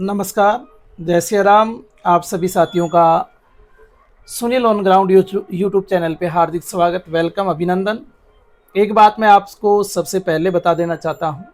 नमस्कार, जय श्री राम। आप सभी साथियों का Sunil on ground YouTube channel पे हार्दिक स्वागत, वेलकम, अभिनंदन। एक बात मैं आपको सबसे पहले बता देना चाहता हूँ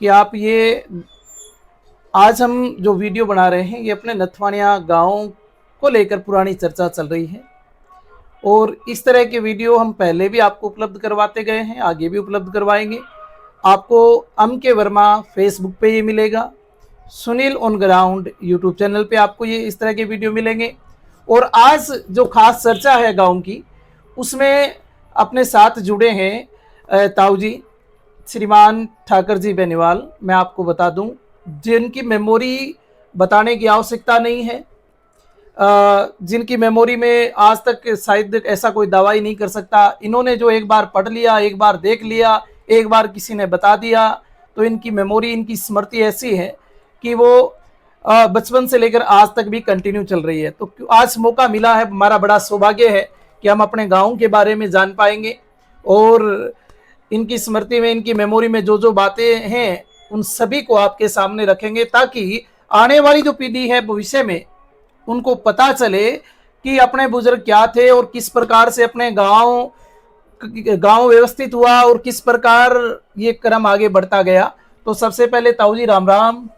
कि आप ये आज हम जो वीडियो बना रहे हैं ये अपने नथवानिया गांव को लेकर पुरानी चर्चा चल रही है और इस तरह के वीडियो हम पहले भी आपको उपलब्ध करवाते गए हैं, आगे भी उपलब्ध करवाएंगे। आपको अम.के. वर्मा फेसबुक पे ये मिलेगा, Sunil on ground YouTube channel पे आपको ये इस तरह के वीडियो मिलेंगे। और आज जो खास चर्चा है गांव की, उसमें अपने साथ जुड़े हैं ताऊ जी, श्रीमान ठाकर जी बेनीवाल। मैं आपको बता दूं, जिनकी मेमोरी बताने की आवश्यकता नहीं है, जिनकी मेमोरी में आज तक शायद ऐसा कोई दावा ही नहीं कर सकता। इन्होंने जो एक बार पढ़ लिया, एक बार देख लिया, एक बार किसी ने बता दिया, तो इनकी मेमोरी, इनकी स्मृति ऐसी है कि वो बचपन से लेकर आज तक भी कंटिन्यू चल रही है। तो आज मौका मिला है, हमारा बड़ा सौभाग्य है कि हम अपने गांव के बारे में जान पाएंगे और इनकी स्मृति में, इनकी मेमोरी में जो जो बातें हैं उन सभी को आपके सामने रखेंगे, ताकि आने वाली जो पीढ़ी है भविष्य में उनको पता चले कि अपने बुजुर्ग क्या थे और किस प्रकार से अपने गांव व्यवस्थित हुआ और किस प्रकार ये क्रम आगे बढ़ता गया। तो सबसे पहले ताऊ जी राम राम।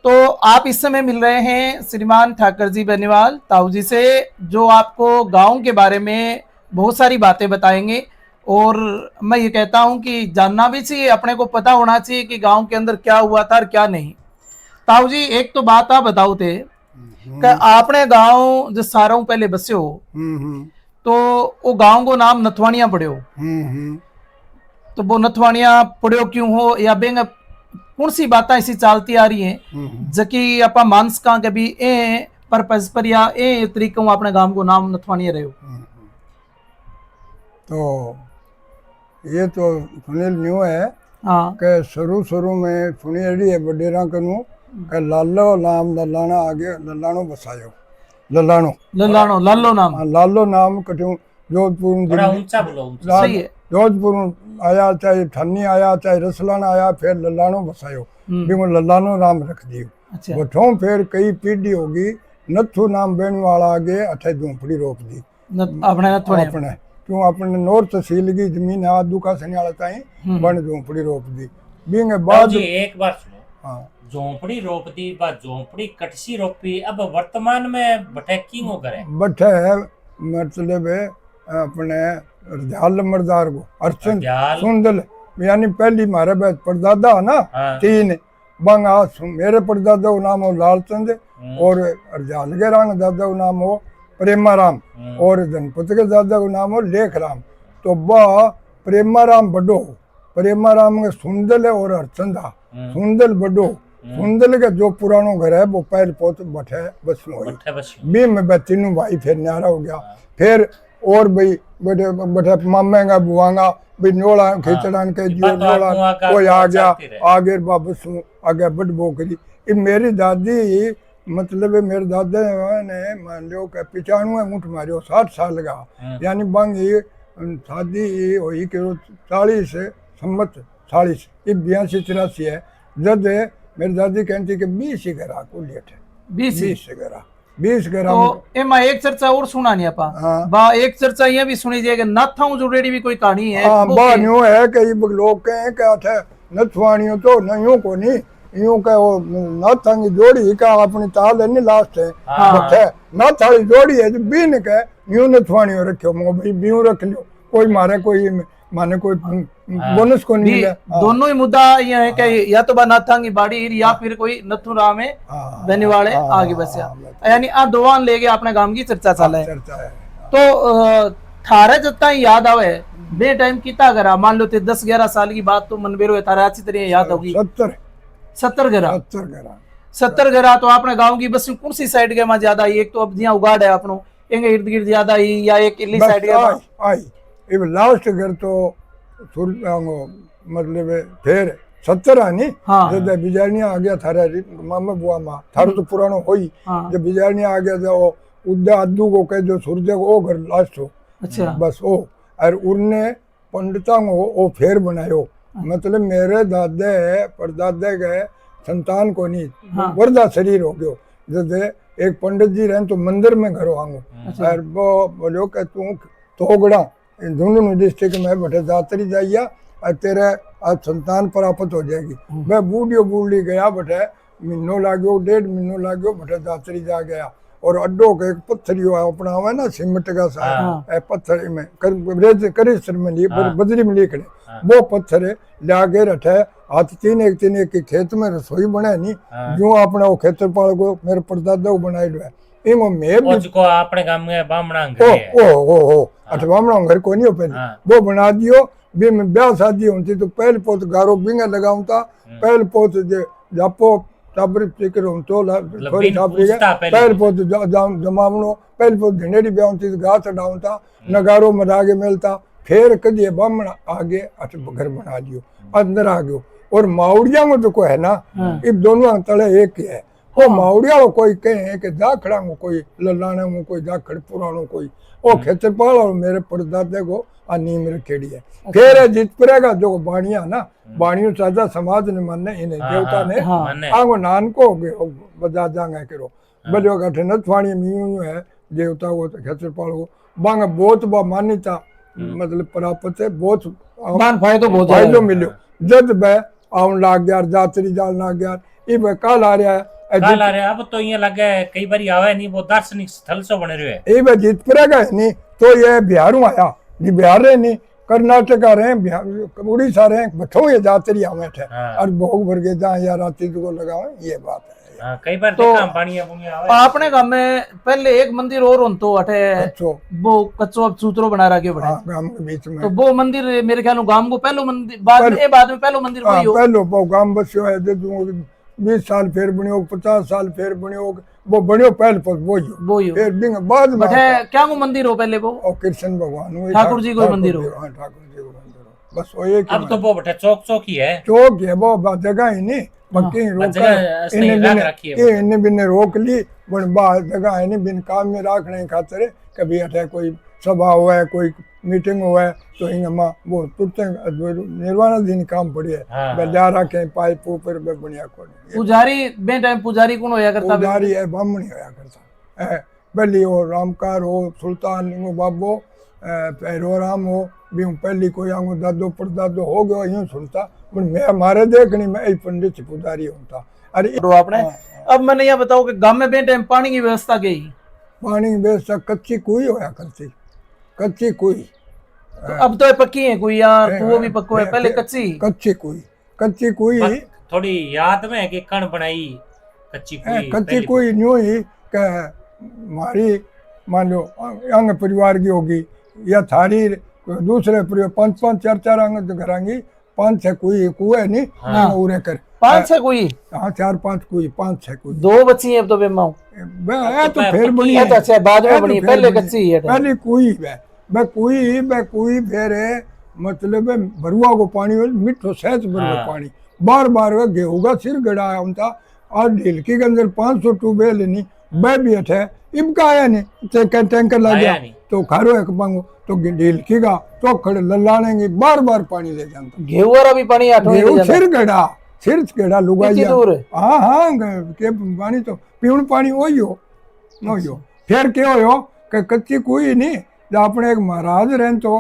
तो आप इस समय मिल रहे हैं श्रीमान ठाकर जी बेनीवाल ताऊ जी से, जो आपको गांव के बारे में बहुत सारी बातें बताएंगे। और मैं ये कहता हूं कि जानना भी चाहिए, अपने को पता होना चाहिए कि गांव के अंदर क्या हुआ था और क्या नहीं। ताऊ जी, एक तो बात आप बताओ थे कि आपने गांव जो सारों पहले बसे हो, तो वो गांव को नाम नथवानिया पड़े हो। तो वो नथवानिया पड़ो क्यों हो, या बेंग कौन सी बातें ऐसी चलती आ रही हैं जबकि आप मानस का कभी ए पर्पज पर या ए तरीकों अपने गांव को नाम नथवानिया रहे हो। तो ये तो सुनील न्यू है। हाँ, के शुरू में सुनियड़ी है बडेरा कनु के लालो नाम लल्लाना आगे लल्लानो बसायो लल्लानो लल्लानो लालो नाम। लालो नाम कटू जोधपुर थोड़ा ऊंचा बोलो, ऊंचा। सही है। जोधपुर आया, चाहे ठन्नी आया, चाहे रसलाना आया, फिर लल्लानो बसायो भी वो लल्लानो नाम रख दियो। अच्छा। बठों फिर कई पीढ़ी होगी नथु नाम बेन वाला आगे अठे झोंपड़ी रोक दी अपने नथवानिया अपने क्यों अपने नॉर्थ तहसील की जमीन है आदू का सनियाल ताई बन झोंपड़ी रोक दी बींगे बाद जी एक बार सुनो। हाँ झोंपड़ी रोप दी, बा झोंपड़ी कटसी रोपी, अब वर्तमान में बटे की हो करे बठे है मतलब है अपने रजाल मर्दार को अर्चन रजाल। सुंदल यानी पहली मारे बैठ परदादा है ना। हाँ। तीन बंगा मेरे परदादा का नाम हो लालचंद और रजाल के रंग दादा का नाम हो प्रेमाराम और धनपत के दादा का नाम हो लेखराम। तो वह प्रेमाराम बड़ो, प्रेमाराम के सुंदल है और हरचंदा सुंदल बड़ो। सुंदल के जो पुरानो घर है वो पैर पोत बठे बसनो बी में तीनों भाई फिर न्यारा हो गया। फिर और भाई बड़े बठे मामेगा बुआंगा भाई नोला खिचड़ान के जो नोला कोई आ गया आगे वापस आगे बड़ बोकरी। ये मेरी दादी मतलब मेरे दादा ने मान लो के 95 ऊँट मारियो 60 साल का, यानी बंगी शादी हुई कि 40 सम्मत 40 ये 82-83 है। जब मेरी दादी कहती कि 20 घरा को लेट है 20 घरा। तो एमा एक चर्चा और सुना नहीं आपा। हाँ। बा एक चर्चा ये भी सुनी जाएगा, नाथाऊ जुड़ेड़ी भी कोई कहानी है। हाँ बा न्यू है कि ये लोग कहें कि अठे नथवानियों तो नहीं को नहीं यूं के वो नाथांगी जोड़ी का अपनी ताल है नहीं लास्ट है बठे नाथाली जोड़ी है जो बीन के यूं नथवानियों रखियो मो भाई बीऊ रख लियो कोई मारे कोई माने कोई बोनस को नहीं मिला। दोनों ही मुद्दा ये है कि या तो बा नाथांगी बाड़ी या फिर कोई नथु राम है बेनीवाले आगे बसिया, यानी आ दोवान लेके अपने गांव की चर्चा चल है। तो थारे जत्ता याद आवे बे टाइम किता करा, मान लो 10-11 साल की बात तो मनबेरो है, थारे अच्छी तरह याद होगी। 70 घरा। तो आपने गांव की बस कौन सी साइड के में ज्यादा आई? एक तो अब जिया उगाड़ है अपनो एंगे इर्द गिर्द ज्यादा आई या एक इली साइड के आई ये लास्ट घर तो मतलब फिर 70 आनी जब बिजारनिया आ गया थारा मामा बुआ माँ थारो तो पुरानो होई। जब बिजारनिया आ गया जो उद्दा अद्दू को कह जो सूरज वो घर लास्ट हो। अच्छा। बस वो और उनने पंडिता को वो फेर बनायो। मतलब मेरे दादे परदादे के संतान को नहीं हाँ। वर्दा शरीर हो गयो। जैसे एक पंडित जी रहन तो मंदिर में घरो आंगो अच्छा। और वो बोलो कि तू तोगड़ा झुंझुनू डिस्ट्रिक्ट में बटे जातरी जाइया और तेरे आज संतान प्राप्त हो जाएगी। मैं बूढ़ियो बूढ़ी गया बटे महीनो लागो 1.5 महीनो लागो बटे जातरी जा गया और अड्डो के एक पत्थरियो अपना हुआ ना सीमेंट का सा हाँ। पत्थर में करिश्र में हाँ। बजरी में लिखड़े हाँ। वो पत्थर लागे रखे हाथ तीन एक के खेत में रसोई बनाए नहीं हाँ। जो अपना वो क्षेत्रपाल को मेरे परदादा बनाई है इमो मैं भी उसको अपने गांव में बामणा ओ घर है। ओ अठवामड़ा घर को नहीं हो पहले हाँ। वो बना दियो भी में ब्याह शादी होती तो पहले पोत गारो बिंगा लगाऊं था पहले पोत जापो टाबर चिकर हूं तो थोड़ी छापी गया पहले पोत जमावनो पहले पोत ढिंडेरी ब्याह होती तो घास चढ़ाऊं था नगारो मरागे मिलता फिर कदी बामणा आगे अठ घर बना दियो अंदर आ गयो और माउड़िया में तो को है ना इन दोनों तले एक ही है वो माउड़िया कोई कहे कि जाखड़ा को कोई ललाने में कोई जाखड़ पुरानो कोई वो क्षेत्रपाल और मेरे परदादे को नीम रखेड़ी है। फिर जीत पड़ेगा जो बाणिया ना बाणियों चाचा समाज ने मानने इन्हें देवता ने आंगो नान को बजा जांगा करो बजो गठे नथवाणी मीयू है देवता को क्षेत्रपाल को बांगा बहुत बा मान्यता मतलब प्राप्त है बहुत मान फायदो बहुत फायदो मिलो जद बे आउन लाग गया जातरी जान लाग गया ई बे काल आ रहा है काल आ रहा अब तो ये लगे कई बार आवे नहीं वो दार्शनिक स्थल सो बने रहे ए बे जीत पड़ेगा नहीं तो ये बिहारू आया जी बिहार रहे नहीं कर्नाटक आ रहे बिहार उड़ीसा रहे बठो ये जातरी आवे थे और भोग भर के जा या राती को लगावे ये बात है। कई बार तो देखा बाणिया बुनिया आवे आपने गांव में पहले एक मंदिर और होन तो अठे वो कच्चो अब सूत्रो बना रखे बड़े गांव के बीच में तो वो मंदिर मेरे ख्याल गांव को पहलो मंदिर बाद में पहलो मंदिर वही हो पहलो वो गांव बस्यो है जो 20 साल फिर बनियो 50 साल फिर बनियो वो बनियो पहले वो फिर दिन बाद में क्या वो मंदिर हो पहले वो और कृष्ण भगवान ठाकुर जी को मंदिर हो ठाकुर जी को मंदिर हो बस वो एक अब तो वो बटे चौक ही है चौक है वो जगह ही नहीं बाकी रोक इन्हें बिन रोक ली बन बाहर जगह है नहीं बिन काम में रखने खातिर कभी अठे कोई सभा हुआ है कोई मीटिंग हुआ है तो इनमें वो तुरते निर्वाणाधीन काम पड़ी है जा रखे पाइप ऊपर बढ़िया को पुजारी बे टाइम पुजारी कौन होया करता पुजारी है बामणी होया करता है पहली हो रामकार हो सुल्तान हो बाबो पैरो राम हो भी पहली कोई आंगो दादो परदादो हो गयो यूं सुनता पर मैं हमारे देखनी में एक पंडित पुजारी होता अरे आपने अब मैंने यह बताओ कि गांव में बे टाइम पानी की व्यवस्था गई पानी की व्यवस्था कच्ची कुई होया करती कच्ची कुई तो अब तो पक्की है कोई यार वो भी पक्को है पहले कच्ची कुई थोड़ी याद में कि कण बनाई कच्ची कुई न्यू ही हमारी मान लो अंग परिवार की होगी या थारी दूसरे परिवार 5-5 4-4 अंग घरांगी 5-6 कुई कुएं नहीं उरे कर 5-6 कुई हाँ 4-5 कुई 5-6 कुई 2 बच्ची है अब तो बेमाओ तो फिर बनी है अच्छा बाद में बनी पहले कच्ची है पहले कुई बे कुई फिर मतलब भरुआ को पानी मिठो सहज भरुआ पानी बार बार गेहूं का सिर गड़ा उनका और ढिलकी के अंदर 500 ट्यूबवेल नहीं बह भी है इनका आया नहीं टैंकर लग गया तो खारो एक मांगो तो ढिलकी का तो खड़े ललानेंगे बार बार पानी ले जाता गेहूं वाला भी पानी गेहूं सिर गड़ा लुगाइया हाँ के पानी तो पीवन पानी वही हो फिर क्या हो कि कच्ची कोई नहीं जब अपने एक महाराज रहन तो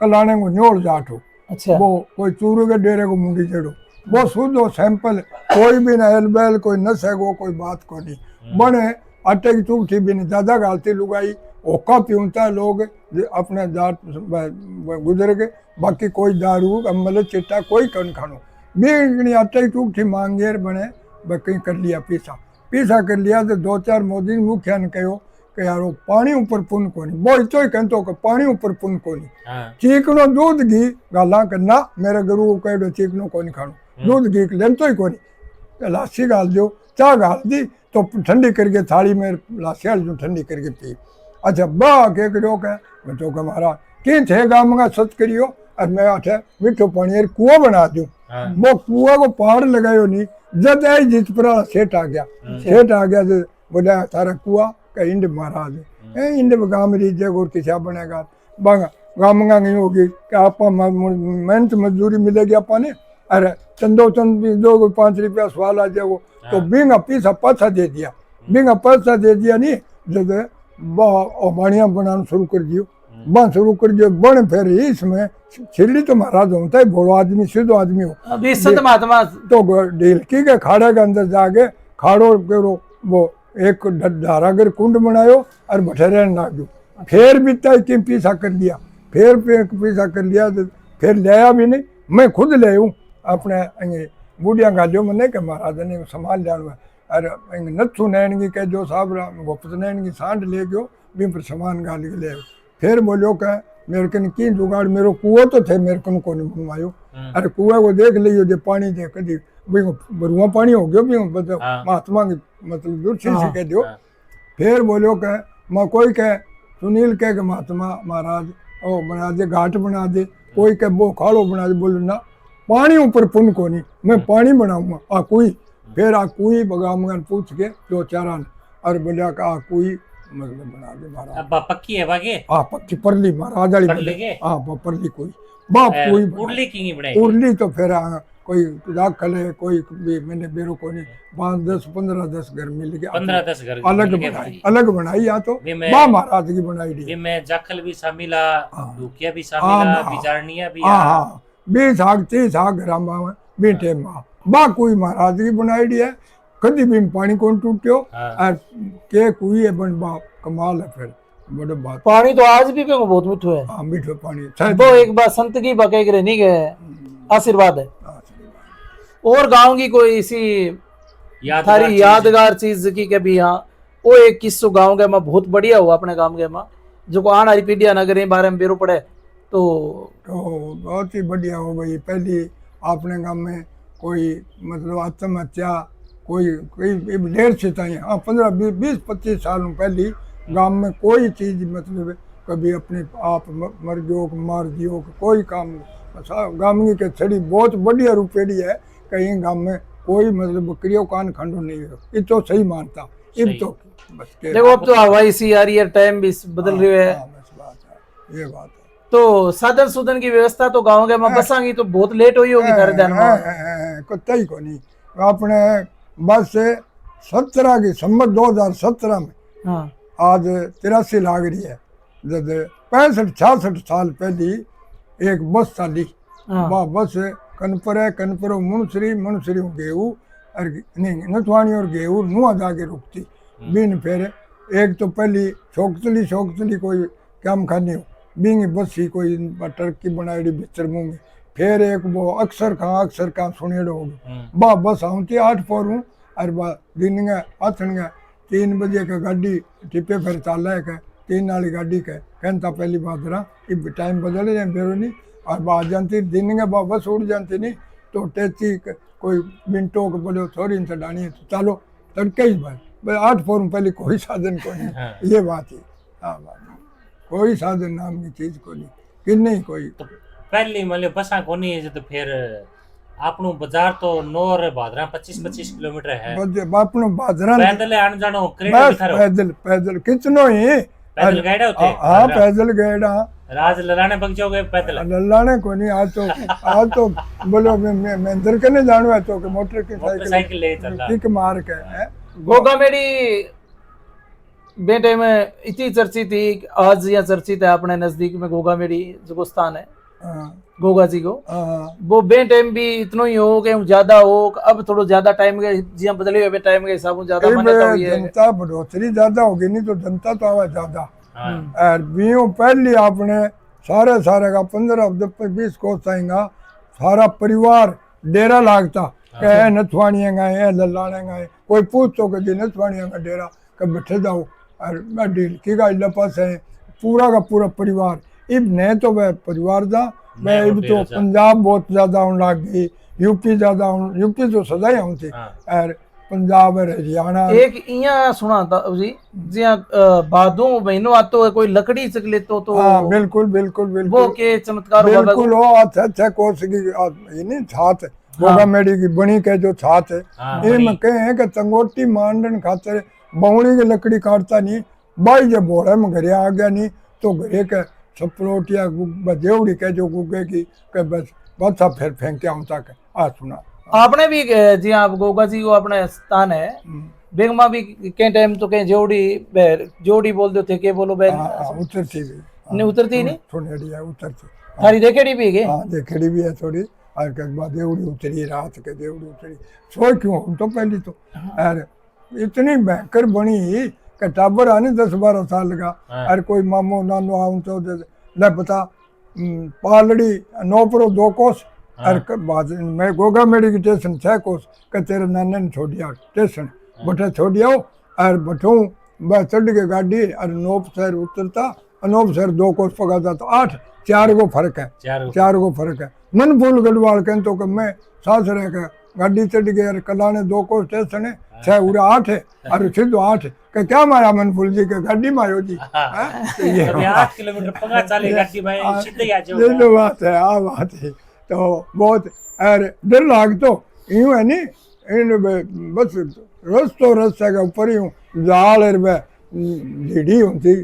कलाने को न्योल जाठो अच्छा वो कोई चूरू के डेरे को मुंडी चढ़ो वो शुद्ध सैंपल कोई भी ना हेल बैल कोई न सको कोई बात को नहीं बने आटे की चूठी भी नहीं ज्यादा गालती लुगाई ओका पीऊंता लोग अपने जात गुजर के बाकी कोई दारू अम्बल चिट्टा कोई कन खानो भी आटे की चूठी मांगे बने कहीं कर लिया पीसा कर लिया तो 2-4 मोदी मुखिया ने कहो कि यार पानी ऊपर पुन को नहीं वो इतो ही कहते कि पानी ऊपर पुन को नहीं चीकनो दूध घी गाला करना मेरे गुरु को कहो चीकनो को नहीं खानो दूध घी लेतो ही को नहीं लासी गाल दो चाह गाल दी तो ठंडी करके थाली में लासी हाल जो ठंडी करके पी अच्छा बा के करो के मैं तो हमारा कि थे गाँव में सच करियो और मैं आठे मिठो पानी कुआ बना दूं वो कुआ को पहाड़ लगायो नहीं जब आई जित पर सेठ आ गया तो बोला तारा कुआ का इंड महाराज इंड गाँव में रीजे और किसा बनेगा बांगा गाँव में नहीं होगी कि आप मेहनत मजदूरी मिलेगी अपने अरे चंदो चंद भी दो 5 रुपया सवाल आ जाओ तो बिंगा पीसा पाछा दे दिया, बिंगा पाछा दे दिया नहीं जब बाणिया बनाना शुरू कर दियो, बन शुरू कर दियो बन फिर इसमें छिल्ली तो महाराज होता है बोलो आदमी सीधो आदमी हो अभी संत महात्मा तो ढीलकी के खाड़े के अंदर जाके खाड़ो के वो एक धारागर कुंड बनायो और बठेरे नागो, फिर भी तय की पीछा कर लिया, फिर पीछा कर लिया तो फिर लिया भी नहीं, मैं खुद ले हूँ अपने बूढ़िया गालियों में नहीं कि महाराज ने संभाल लिया अरे नथु नैन की कह जो साहब गोपत नैन की सांड ले गयो भी पर सामान गाल के ले, फिर बोलो कह मेरे कन की जुगाड़ मेरे कुआ तो थे मेरे कन को नहीं बनवायो, अरे कुआ को देख लियो जो पानी दे कदी बरुआ पानी हो गयो भी महात्मा की मतलब दूर से कह दियो, फिर बोलो कह मैं कोई कह सुनील कह महात्मा महाराज ओ बना दे घाट बना दे, कोई कह वो खाड़ो बना दे, बोलो ना पानी ऊपर पुन को नहीं मैं पानी बनाऊंगा आ कुई, फिर आ कुई बगामगन पूछ के दो चारान और बोलिया का आ कुई मतलब बना दे महाराज। अब पक्की है बागे हाँ पक्की परली महाराज वाली परली के? हाँ परली कोई बाप कोई उर्ली की बनाई उर्ली तो फिर कोई दाखल है कोई भी मैंने बेरो को नहीं 5 10 15 10 घर मिल गया 15-10 घर अलग मिल के बनाई अलग बनाई या तो वे मैं- माँ महाराज की बनाई दी ये मैं जाखल भी शामिला हाँ। दुकिया भी शामिला हाँ, बिजारनिया भी हाँ हाँ 20 आग 30 आग ग्रामा में बीटे माँ बा कोई महाराज की बनाई दी है कभी भी पानी कौन टूटियो हाँ। और के कोई है बन बा कमाल है फिर बड़े बात पानी तो आज भी पे बहुत मिठो है, हाँ मीठो पानी वो एक बार संत की बके के रहने के आशीर्वाद है। और गांव की कोई इसी यादगार थारी चीज। यादगार चीज की कभी हाँ वो एक किस्सो गांव के में बहुत बढ़िया हुआ अपने गांव के में जो को आने वाली पीढ़िया नगर के बारे में बेरो पड़े तो बहुत ही बढ़िया हो गई। पहली अपने गांव में कोई मतलब आत्महत्या कोई कोई ढेर से ताई हाँ 15-20-25 सालों पहली गांव में कोई चीज मतलब कभी अपने आप मर गयो मार दियो कोई काम गांव की छड़ी बहुत बढ़िया रूपेड़ी है कहीं गांव में कोई मतलब क्रियो कान खंडो नहीं हो ये तो सही मानता इब सही। तो बस के देखो अब तो हवाई सी आ रही है टाइम भी बदल रही है हाँ, बस बात है ये बात है तो साधन सुधन की व्यवस्था तो गाँव के में बसांगी तो बहुत लेट हुई होगी थारे ध्यान में कुत्ता ही को नहीं अपने बस से 17 की सम्मत 2017 में हाँ आज 83 लाग रही है जब 65-66 साल पहली एक बस चाली हाँ वह बस कनपरो मुनसरी गेहूँ और नहीं नथवानी और गेहूँ नुआ जाके रुकती बिन फिर एक तो पहली शोकतली कोई काम खानी हो बिंग बसी कोई टर्क की बनाई बिचर मुँह में फिर एक वो अक्सर कहाँ सुनेड़ो होगी बा बस आती 8 पोरूँ और बा दिन आथन 3 बजे का गाड़ी टिप्पे फिर चाल है 3 वाली गाड़ी के कहता पहली बात रहा इब टाइम बदल जाए बेरो नहीं और बा जानती दिन बा बस उड़ जानती नहीं तो टेची कोई मिनटों को बोले थोड़ी इनसे डानी है तो चलो तड़के ही भाई 8 पोरूँ पहले कोई साधन को नहीं हाँ। ये बात है हाँ बात कोई साधन नाम की चीज को नहीं कि नहीं कोई तो पहली मतलब बसा कोनी है तो फिर आपनु बाजार तो नौर भादरा 25-25 किलोमीटर है अपनो बाजरा पैदल आने जानो क्रेट बस बिथारो पैदल कितनो ही पैदल गाइडा होते हाँ पैदल गए ना राज ललाने बग जाओगे पैदल लल्लाने को नहीं आज तो बोलो मैं अंदर के नहीं जानू है तो कि मोटर की मोटरसाइकिल ले चल रहा किक मार के है गोगा मेरी बेटे में इतनी चर्चित थी आज यहाँ चर्चित है अपने नजदीक में गोगा मेरी जो स्थान है हाँ, गोगा जी को हाँ, वो बे टाइम भी इतना ही हो कि ज्यादा हो अब थोड़ा ज्यादा टाइम के जी बदले हुए टाइम के हिसाब से ज्यादा मान्यता हुई है जनता बढ़ोतरी ज्यादा होगी नहीं तो जनता तो आवा ज्यादा हाँ और बीओ पहली आपने सारे का 15-20 कोस आएगा सारा परिवार डेरा लागता कह नथवानिया गए लल्लाने गए कोई पूछ तो कि नथवानिया का डेरा कब बैठे जाओ और मैं डील की का पास है पूरा का पूरा परिवार इब ने तो वह परिवार था मैं इब तो पंजाब बहुत ज्यादा होने लग गई यूपी ज्यादा यूपी तो सदा ही होती हाँ। और पंजाब और हरियाणा एक इया सुना था जी जिया बादों महीनों आतो है कोई लकड़ी चक लेतो तो हाँ बिल्कुल बिल्कुल वो बिल्कुल के चमत्कार हुआ बिल्कुल वो अच्छा कोर्स की ये नहीं छात है गोगा मेडी की बनी के जो छात है हाँ, ये बनी। में कहे हैं कि तंगोटी मांडन खातिर बौड़ी की लकड़ी काटता नहीं बाई जब बोड़ा में घरे आ गया नहीं तो घरे के छपरोट या देवड़ी के जो गुगे की के बस फिर फेंक के आऊँ तक आ सुना। आपने भी जी आप गोगा जी को अपने स्थान है बेगमा भी के टाइम तो कहीं जोड़ी बोल दो थे के बोलो बैल उतरती भी नहीं उतरती नहीं थोड़ी है उतरती। थारी देखेड़ी भी है हाँ देखेड़ी भी है थोड़ी। और के बाद देवड़ी उतरी रात के देवड़ी उतरी सो क्यों हम तो पहली तो अरे इतनी भयंकर बनी कि टाबर आने 10-12 साल का और कोई मामो नानो आऊं तो ले बता पालड़ी 9 2 कोस और बाद मैं गोगा मेडी की स्टेशन 6 कोस के तेरे नाने ने छोड़िया स्टेशन बठे छोड़िया और बठू बस चढ़ के गाड़ी और नोप शहर उतरता अनोप शहर 2 कोस पकाता तो 8 4 को फर्क है 4 को फर्क है। मन फूल गढ़वाल कह तो कि मैं सास रह के गाड़ी चढ़ गए और कलाने 2 को स्टेशन है 6 उड़ा 8 है और सीधो 8 के क्या माया मन फूल जी के गाड़ी मायो जी ये 8 किलोमीटर पगा चले गाड़ी में सीधे आ जाओ। ये तो बात है आ बात है तो बहुत अरे डर लाग तो यूं है नी इन बस रस्ते के ऊपर यूं जाल ढीडी होती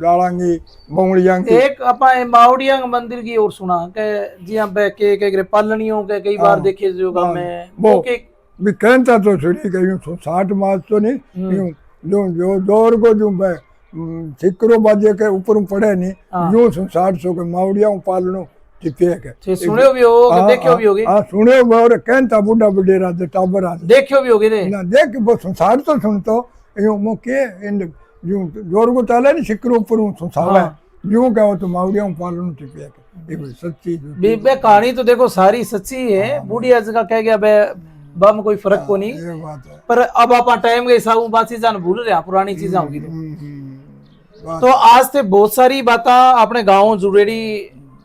जालांगी बंगड़ियांगी। एक अपा मावड़िया मंदिर की ओर सुना के जी हम के पालनियों के कई बार देखे जो गांव में वो के भी कहता तो सुनी कि यूं 60 मास तो नहीं यूं जो दौर को जो सिकरो बाजे के ऊपर पड़े नहीं यूं 60 के मावड़िया पालनो टिपे के सुने भी हो देखियो भी होगे। हां सुने और कहता बुढ़ा बडेरा दे टाबर आ देखियो भी होगे ना देख वो 60 तो सुन तो यूं मुके इन यूं जोर को चाले नहीं सिकरो ऊपर सुसावा यूं कहो तो मावड़िया पालनो टिपे के ये सच्ची बे कहानी तो देखो सारी सच्ची है बूढ़ी आज का कह गया बे बम कोई फर्क को नहीं ये बात है। पर अब आप टाइम के हिसाब बात चीजा भूल रहे हैं पुरानी चीजें होगी तो आज से बहुत सारी बातें अपने गाँव जुड़ेड़ी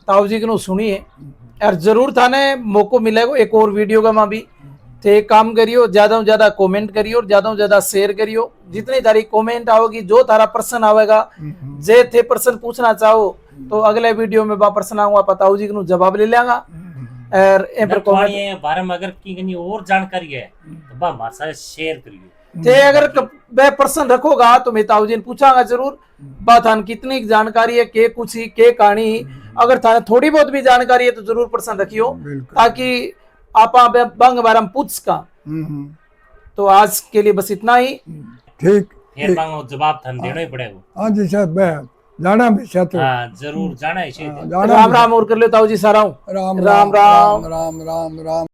ताऊ जी को सुनी है और जरूर थाने मौको मिलेगा एक और वीडियो का मां भी थे काम करियो ज्यादा से ज्यादा कमेंट करियो और ज्यादा से ज्यादा शेयर करियो जितनी तारी कमेंट आओगी जो तारा प्रश्न आवेगा जे थे प्रश्न पूछना चाहो तो अगले वीडियो में बा प्रश्न आऊंगा ताऊ जी को जवाब ले लेंगा और बारे में अगर की और जानकारी है तो बा हमारे साथ शेयर करियो ते अगर वह प्रश्न रखोगा तो मैं ताऊ जी ने पूछागा जरूर बात कितनी जानकारी है के कुछ ही के कहानी अगर थाने थोड़ी बहुत भी जानकारी है तो जरूर प्रश्न रखियो ताकि आप बंग बारे में पूछ का। तो आज के लिए बस इतना ही ठीक फिर मांगो जवाब थाने देना ही पड़ेगा। हाँ जी साहब जाना भी तो जरूर जाना है राम राम और कर लो ताऊ जी सारा राम राम राम राम राम राम।